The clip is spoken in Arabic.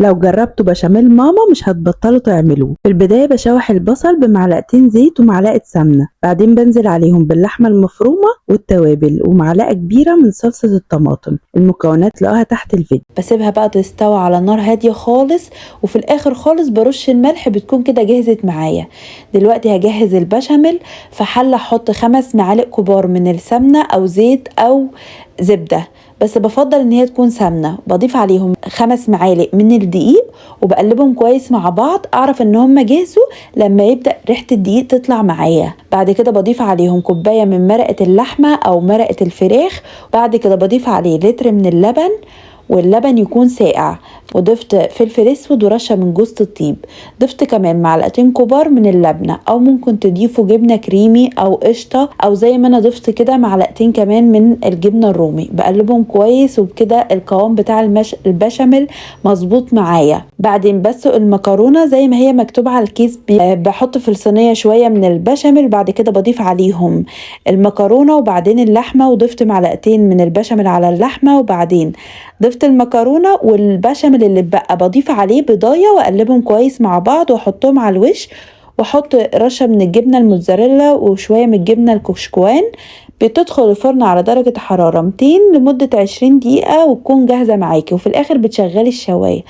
لو جربتوا بشاميل ماما مش هتبطلوا تعملوه. في البداية بشوح البصل بمعلقتين زيت ومعلقة سمنة، بعدين بنزل عليهم باللحمة المفرومة والتوابل ومعلقة كبيرة من صلصة الطماطم. المكونات لقاها تحت الفيديو. بسيبها بقى تستوي على نار هادية خالص، وفي الاخر خالص برش الملح، بتكون كده جهزت معايا. دلوقتي هجهز البشاميل. في حلة احط 5 معالق كبار من السمنة او زيت او زبدة، بس بفضل ان هي تكون سمنة. بضيف عليهم 5 معالق من الدقيق وبقلبهم كويس مع بعض. اعرف ان هم جهزوا لما يبدأ ريحة الدقيق تطلع معايا. بعد كده بضيف عليهم كوباية من مرقة اللحمة او مرقة الفراخ. بعد كده بضيف عليه لتر من اللبن، واللبن يكون ساقع. وضفت فلفل اسود ورشه من جوز الطيب. ضفت كمان معلقتين كبار من اللبنه، او ممكن تضيفوا جبنه كريمي او قشطه، او زي ما انا ضفت كده معلقتين كمان من الجبنه الرومي. بقلبهم كويس، وبكده القوام بتاع البشاميل مظبوط معايا. بعدين بسلق المكرونه زي ما هي مكتوب على الكيس. بحط في الصينيه شويه من البشاميل، بعد كده بضيف عليهم المكرونه وبعدين اللحمه، وضفت معلقتين من البشاميل على اللحمه، وبعدين ضفت المكرونه والبشاميل اللي اتبقى بضيف عليه بضايه واقلبهم كويس مع بعض واحطهم على الوش. واحط رشه من الجبنه الموتزاريلا وشويه من الجبنه الكشكوان. بتدخل الفرن على درجه حراره 200 لمده 20 دقيقه وتكون جاهزه معاكي. وفي الاخر بتشغلي الشوايه.